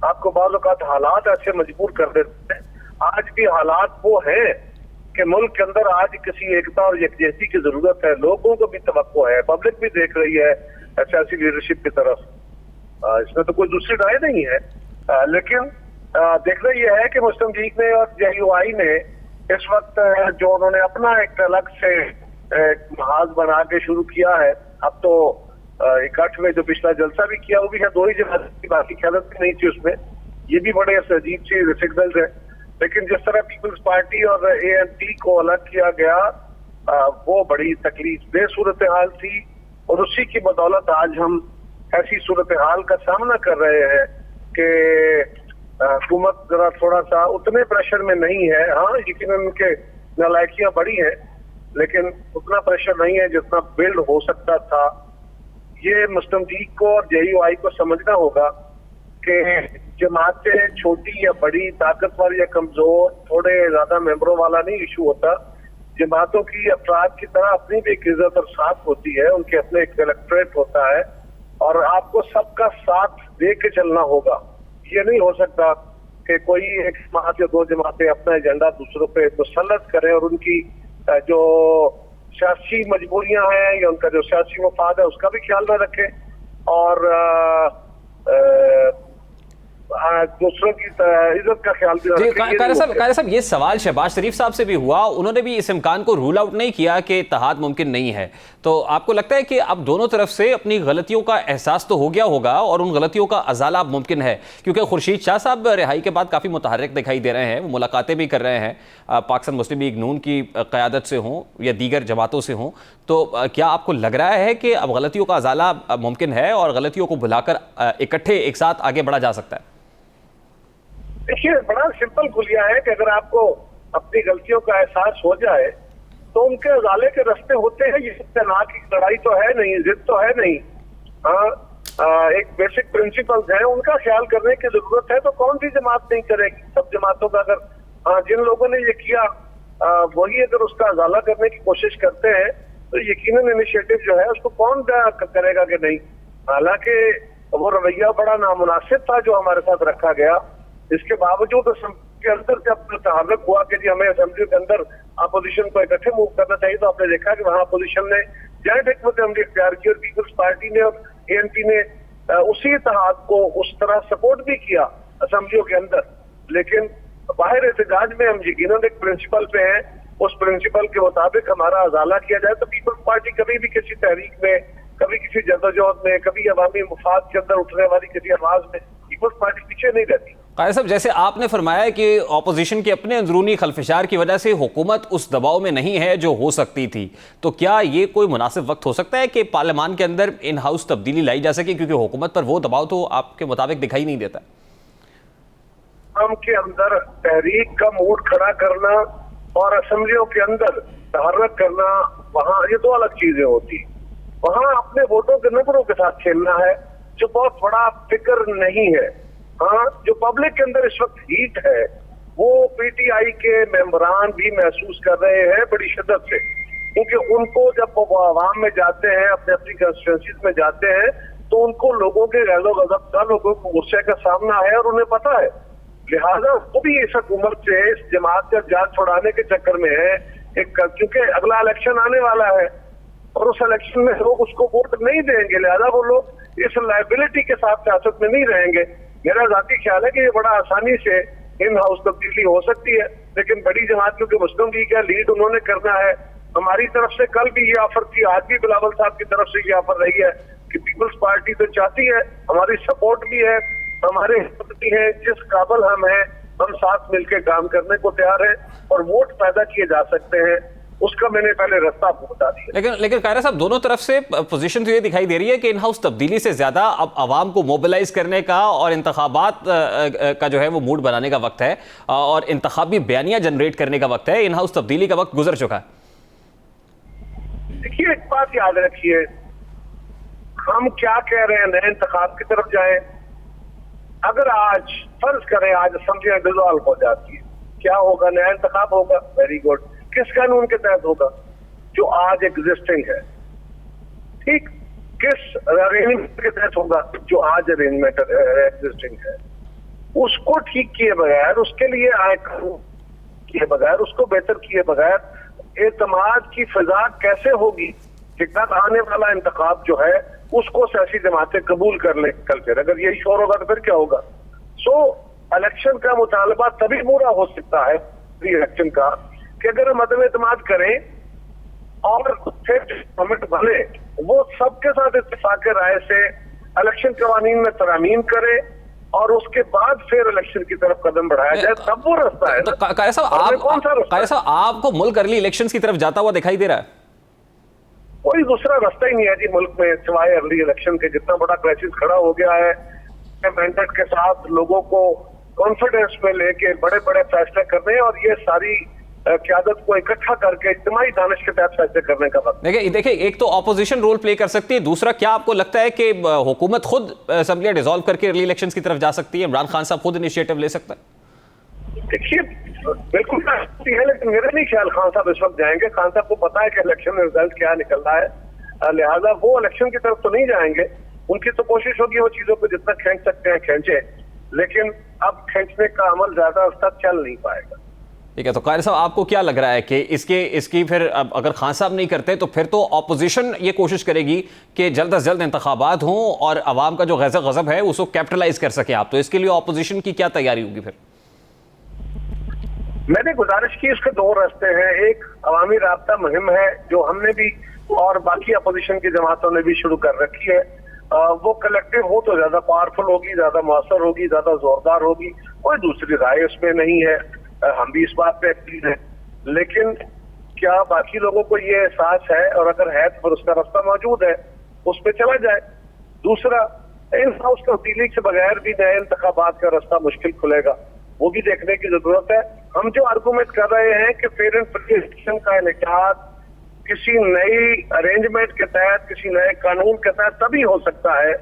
आपको बाज़ औक़ात हालात ऐसे मजबूर कर देते हैं। आज भी हालात वो हैं कि मुल्क के अंदर आज किसी एकता और यकजहती की जरूरत है, लोगों को भी तवक्को है, पब्लिक भी देख रही है सियासी लीडरशिप की तरफ। इसमें तो कोई दूसरी राय नहीं है, लेकिन देखना यह है कि मुस्लिम लीग ने और JUI ने इस वक्त जो उन्होंने अपना एक अलग से महाज बना के शुरू किया है, अब तो इकट्ठ में जो पिछला जलसा भी किया वो भी है 2 ही जगह की, बाकी ख्यालत भी नहीं थी उसमें। ये भी बड़े अजीब सी सिग्नल्स है, लेकिन जिस तरह पीपल्स पार्टी और ANP को अलग किया गया वो बड़ी तकलीफ दे सूरत हाल थी, और उसी की बदौलत आज हम ऐसी सूरत हाल का सामना कर रहे हैं कि हुकूमत जरा थोड़ा सा उतने प्रेशर में नहीं है। हाँ, यकीनन उनके नालायकियां बड़ी हैं, लेकिन उतना प्रेशर नहीं है जितना बिल्ड हो सकता था। ये मुस्लिम लीग को और JUI को समझना होगा कि जमातें छोटी या बड़ी, ताकतवर या कमजोर, थोड़े ज्यादा मेंबरों वाला नहीं इशू होता। जमातों की अफराद की तरह अपनी भी एक इज्जत और साथ होती है, उनके अपने एक इलेक्टोरेट होता है, और आपको सबका साथ दे के चलना होगा। ये नहीं हो सकता कि कोई एक जमात या 2 जमातें अपना एजेंडा दूसरों पे मुसल्लत करें और उनकी जो सियासी मजबूरियां हैं या उनका जो सियासी मफाद है उसका भी ख्याल न रखें, और दूसरों की इज्जत का ख्याल भी रखें। कायरा साहब, ये सवाल शहबाज शरीफ साहब से भी हुआ, उन्होंने भी इस इम्कान को रूल आउट नहीं किया कि इत्तेहाद मुमकिन नहीं है। तो आपको लगता है कि अब दोनों तरफ से अपनी गलतियों का एहसास तो हो गया होगा और उन गलतियों का अजाला अब मुमकिन है? क्योंकि खुर्शीद शाह साहब रिहाई के बाद काफ़ी मुतहर्रिक दिखाई दे रहे हैं, वो मुलाकातें भी कर रहे हैं, पाकिस्तान मुस्लिम लीग नून की क़यादत से हों या दीगर जमातों से हों, तो क्या आपको लग रहा है कि अब गलतियों का अजाला मुमकिन है और गलतियों को भुलाकर इकट्ठे एक साथ आगे बढ़ा जा सकता है? देखिए, बड़ा सिंपल खुलिया है कि अगर आपको अपनी गलतियों का एहसास हो जाए तो उनके अजाले के रास्ते होते हैं। ये सत्यानाश की लड़ाई तो है नहीं, जिद तो है नहीं। हाँ, एक बेसिक प्रिंसिपल्स हैं, उनका ख्याल करने की जरूरत है। तो कौन सी जमात नहीं करेगी? सब जमातों का अगर जिन लोगों ने ये किया वही अगर उसका अजाला करने की कोशिश करते हैं तो यकीनन इनिशिएटिव जो है उसको कौन करेगा कि नहीं। हालांकि वो रवैया बड़ा नामुनासिब था जो हमारे साथ रखा गया, इसके बावजूद असेंबली के अंदर जब तहर्रुक हुआ कि जी हमें असेंबली के अंदर अपोजिशन को इकट्ठे मूव करना चाहिए, तो आपने देखा कि वहाँ अपोजिशन ने जॉइंट हिकमत अमली इख्तियार की और पीपल्स पार्टी ने और ANP ने उसी इत्तेहाद को उस तरह सपोर्ट भी किया असेंबलियों के अंदर। लेकिन बाहर एहतजाज में हम यकीनन एक प्रिंसिपल पे हैं, उस प्रिंसिपल के मुताबिक हमारा अजाला किया जाए। तो पीपल्स पार्टी कभी भी किसी तहरीक में, कभी किसी जद्दोजहद में, कभी अवामी मुफाद के अंदर उठने वाली किसी आवाज में पीपल्स पार्टी पीछे नहीं रहती। कायद साहब, जैसे आपने फरमाया कि ऑपोजिशन के अपने अंदरूनी खलफशार की वजह से हुकूमत उस दबाव में नहीं है जो हो सकती थी, तो क्या ये कोई मुनासिब वक्त हो सकता है कि पार्लियामान के अंदर इन हाउस तब्दीली लाई जा सके, क्योंकि हुकूमत पर वो दबाव तो आपके मुताबिक दिखाई नहीं देता? हम के अंदर तहरीक का मूड खड़ा करना और असेंबलियों के अंदर तहर्रुक करना, वहाँ ये दो अलग चीजें होती। वहाँ अपने वोटों के नंबरों के साथ खेलना है जो बहुत बड़ा फिक्र नहीं है। हाँ, जो पब्लिक के अंदर इस वक्त हीट है वो PTI के मेंबरान भी महसूस कर रहे हैं बड़ी शिद्दत से, क्योंकि उनको जब वो आवाम में जाते हैं, अपने अपनी कंस्टिट्यूएंसीज में जाते हैं, तो उनको लोगों के गैज़ो गज़ब का, लोगों को गुस्से का सामना है और उन्हें पता है। लिहाजा वो भी इस हुकूमत से, इस जमात का जान छुड़ाने के चक्कर में है, क्योंकि अगला इलेक्शन आने वाला है और उस इलेक्शन में लोग उसको वोट नहीं देंगे, लिहाजा वो लोग इस लायबिलिटी के साथ सियासत में नहीं रहेंगे। मेरा जाती ख्याल है कि ये बड़ा आसानी से इन हाउस तब्दीली हो सकती है, लेकिन बड़ी जमात क्योंकि मुस्लिम लीग का लीड उन्होंने करना है। हमारी तरफ से कल भी ये ऑफर थी, आज भी बिलावल साहब की तरफ से ये ऑफर रही है कि पीपल्स पार्टी तो चाहती है, हमारी सपोर्ट भी है, हमारे भी है, जिस काबिल हम हैं हम साथ मिलकर काम करने को तैयार हैं और वोट पैदा किए जा सकते हैं, उसका मैंने पहले रास्ता आपको बता दिया। लेकिन कायरा साहब, दोनों तरफ से पोजीशन तो ये दिखाई दे रही है कि इन हाउस तब्दीली से ज्यादा अब आवाम को मोबिलाइज करने का और इंतखाबात का जो है वो मूड बनाने का वक्त है और इंतखाबी बयानियां जनरेट करने का वक्त है। इन हाउस तब्दीली का वक्त गुजर चुका है। देखिए, एक बात याद रखिए, हम क्या कह रहे हैं, नए इंतखाब की तरफ जाए। अगर आज फर्ज करें आज असेंबलियां डिसॉल्व हो जाती है, क्या होगा? नया इंतखाब होगा, वेरी गुड। किस कानून के तहत होगा? जो आज एग्जिस्टिंग है। ठीक, किस अरेंजमेंट के तहत होगा? जो आज अरेंजमेंट एग्जिस्टिंग है। उसको ठीक किए बगैर, उसके लिए आय किए बगैर, उसको बेहतर किए बगैर एतमाद की फिजा कैसे होगी कि कल आने वाला इंतखाब जो है उसको सियासी जमातें कबूल कर ले कल फिर? अगर यही शोर होगा तो फिर क्या होगा? इलेक्शन का मुतालबा तभी पूरा हो सकता है इलेक्शन का कि अगर हम अदम एतमाद करें और फिर गवर्नमेंट बने, वो सबके साथ इत्तेफाक राय से इलेक्शन कवानीन में तरामीम करे और उसके बाद फिर इलेक्शन की तरफ कदम बढ़ाया जाए, तब वो रास्ता है। तो कायरा साहब, आपको मुल्क अर्ली इलेक्शंस की तरफ जाता हुआ दिखाई दे रहा है? कोई दूसरा रास्ता ही नहीं है जी मुल्क में सिवाय अर्ली इलेक्शन के। जितना बड़ा क्राइसिस खड़ा हो गया है, मैंडेट के साथ लोगों को कॉन्फिडेंस में लेके बड़े बड़े फैसले करने और ये सारी क़यादत को इकट्ठा करके इज्तिमाई दानिश के तहत फैसले करने का वक्त। देखिए, एक तो ऑपोजिशन रोल प्ले कर सकती है, दूसरा क्या आपको लगता है कि हुकूमत खुद असेंबलियां डिसॉल्व करके अर्ली इलेक्शंस की तरफ जा सकती है? इमरान खान साहब खुद इनिशिएटिव ले सकता है? देखिए, बिल्कुल है, लेकिन मेरा नहीं ख्याल खान साहब इस वक्त जाएंगे। खान साहब को पता है कि इलेक्शन में रिजल्ट क्या निकल रहा है, लिहाजा वो इलेक्शन की तरफ तो नहीं जाएंगे। उनकी तो कोशिश होगी वो चीजों को जितना खींच सकते हैं खींचे, लेकिन अब खींचने का अमल ज्यादा अर्से तक चल नहीं पाएगा। ठीक है, तो कायद साहब, आपको क्या लग रहा है कि इसकी फिर अगर खान साहब नहीं करते तो फिर तो ऑपोजिशन ये कोशिश करेगी कि जल्द अज जल्द इंतखाबात हों और आवाम का जो गज़ब है उसको कैपिटलाइज कर सके आप, तो इसके लिए ऑपोजिशन की क्या तैयारी होगी फिर? मैंने गुजारिश की, इसके दो रास्ते हैं। एक अवामी राब्ता मुहिम है जो हमने भी और बाकी अपोजिशन की जमातों ने भी शुरू कर रखी है। वो कलेक्टिव हो तो ज्यादा पावरफुल होगी, ज्यादा मौसर होगी, ज्यादा जोरदार होगी, कोई दूसरी राय उसमें नहीं है। हम भी इस बात पे एक्टिव हैं, लेकिन क्या बाकी लोगों को ये एहसास है, और अगर है तो फिर उसका रास्ता मौजूद है, उस पर चला जाए। दूसरा, इन हाउस तब्दीली के बगैर भी नए इंतखाबात का रास्ता मुश्किल खुलेगा, वो भी देखने की जरूरत है। हम जो आर्गूमेंट कर रहे हैं कि फेयर एंड फ्री इलेक्शन का इनेकाद किसी नई अरेंजमेंट के तहत, किसी नए कानून के तहत तभी हो सकता है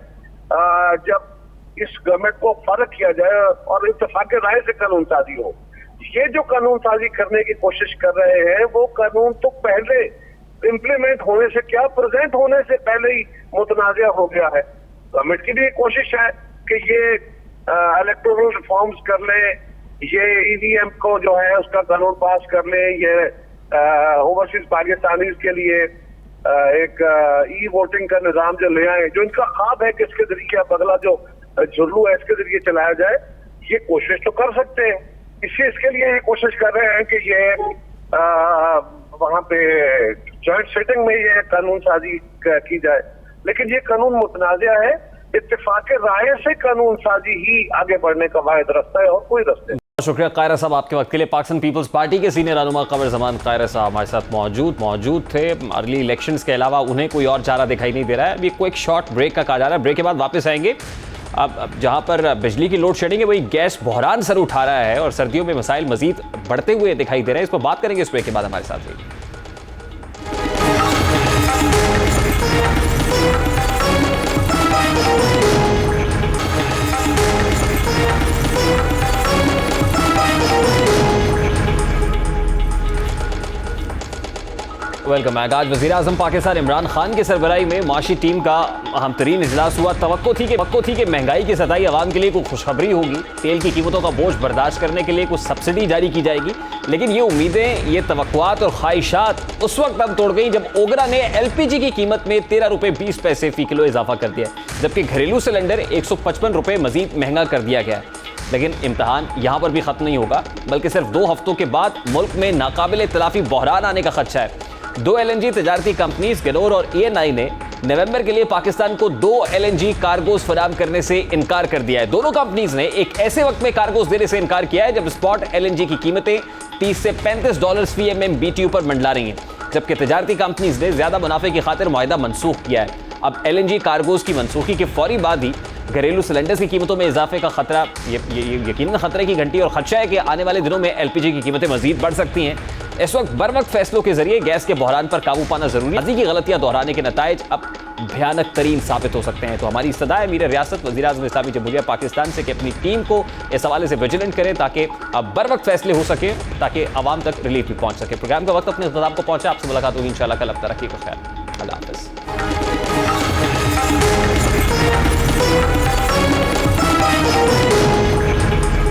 जब इस गवर्नमेंट को फर्क किया जाए और इत्तेफाक राय से कानून साजी हो। ये जो कानून साजी करने की कोशिश कर रहे हैं वो कानून तो पहले इम्प्लीमेंट होने से क्या प्रेजेंट होने से पहले ही मुतनाज़ा हो गया है। गवर्नमेंट की भी कोशिश है कि ये इलेक्टोरल रिफॉर्म्स कर ले, ये ईवीएम को जो है उसका कानून पास कर ले, ये ओवरसीज पाकिस्तानीज के लिए एक ई वोटिंग का निजाम जो ले आए, जो इनका ख्वाब है कि इसके जरिए अब अगला जो जुर्लू है इसके जरिए चलाया जाए, ये कोशिश तो कर सकते हैं। इसके लिए ये कोशिश कर रहे हैं कि ये वहां पे जॉइंट सेटिंग में ये कानून साजी की जाए, लेकिन ये कानून मुतनाज़ा है। इत्तेफाक राय से कानून साजी ही आगे बढ़ने का वाहिद रास्ता है और कोई रास्ते नहीं। शुक्रिया कायरा साहब आपके वक्त के लिए। पाकिस्तान पीपल्स पार्टी के सीनियर रहनुमा कमर जमान कायरा साहब हमारे साथ मौजूद थे। अर्ली इलेक्शंस के अलावा उन्हें कोई और चारा दिखाई नहीं दे रहा है। अभी कोई एक शॉर्ट ब्रेक का कहा जा रहा है, ब्रेक के बाद वापस आएंगे। अब जहां पर बिजली की लोड शेडिंग है वही गैस बहरान सर उठा रहा है और सर्दियों में मसाइल मजीद बढ़ते हुए दिखाई दे रहे हैं। इस पर बात करेंगे इस ब्रेक के बाद। हमारे साथ रहिए। Welcome back. आज वज़ीर आज़म पाकिस्तान इमरान खान की सरबराही में माशी टीम का अहम तरीन इजलास हुआ। तवक्को थी कि महंगाई की सताई आवाम के लिए कोई खुशखबरी होगी, तेल की कीमतों का बोझ बर्दाश्त करने के लिए कुछ सब्सिडी जारी की जाएगी, लेकिन ये उम्मीदें, ये तवक्कुआत और ख्वाहिशात उस वक्त दम तोड़ गई जब ओगरा ने LPG की कीमत में 13 रुपये 20 पैसे फी किलो इजाफा कर दिया, जबकि घरेलू सिलेंडर 155 रुपये मजीद महंगा कर दिया गया है। लेकिन इम्तहान यहाँ पर भी ख़त्म नहीं होगा, बल्कि सिर्फ 2 हफ्तों के बाद मुल्क में नाकाबिल तलाफी बहरान आने का खदशा है। 2 LNG तजारती कंपनीज गनोर और ENI ने नवंबर के लिए पाकिस्तान को 2 LNG कार्गोज फराहम करने से इनकार कर दिया है। दोनों कंपनीज ने एक ऐसे वक्त में कार्गोज देने से इनकार किया है जब स्पॉट LNG की कीमतें $30 से $35 फी MMBTU पर मंडला रही हैं, जबकि तजारती कंपनीज ने ज्यादा मुनाफे की खातिर मुआहदा मनसूख किया है। अब LNG कार्गोज की मनसूखी के फौरी बाद ही घरेलू सिलेंडर्स की कीमतों में इजाफे का खतरा, ये यकीनन खतरे की घंटी और खदशा है कि आने वाले दिनों में LPG की कीमतें मजीद बढ़ सकती हैं। इस वक्त बर वक्त फैसलों के जरिए गैस के बहरान पर काबू पाना जरूरी है। माज़ी की गलतियां दोहराने के नताइज अब भयानक तरीन साबित हो सकते हैं। तो हमारी सदा है मीर रियासत वज़ीर आज़म इस्लामी जमहूरिया पाकिस्तान से कि अपनी टीम को इस हवाले से विजिलेंट करें ताकि अब बर वक्त फैसले हो सके, ताकि आवाम तक रिलीफ भी पहुंच सके। प्रोग्राम का वक्त अपने इख्तिताम को पहुंचा। आपसे मुलाकात होगी इंशाल्लाह कल। अब तक रखिए ख्याल। अल्लाह हाफ़िज़।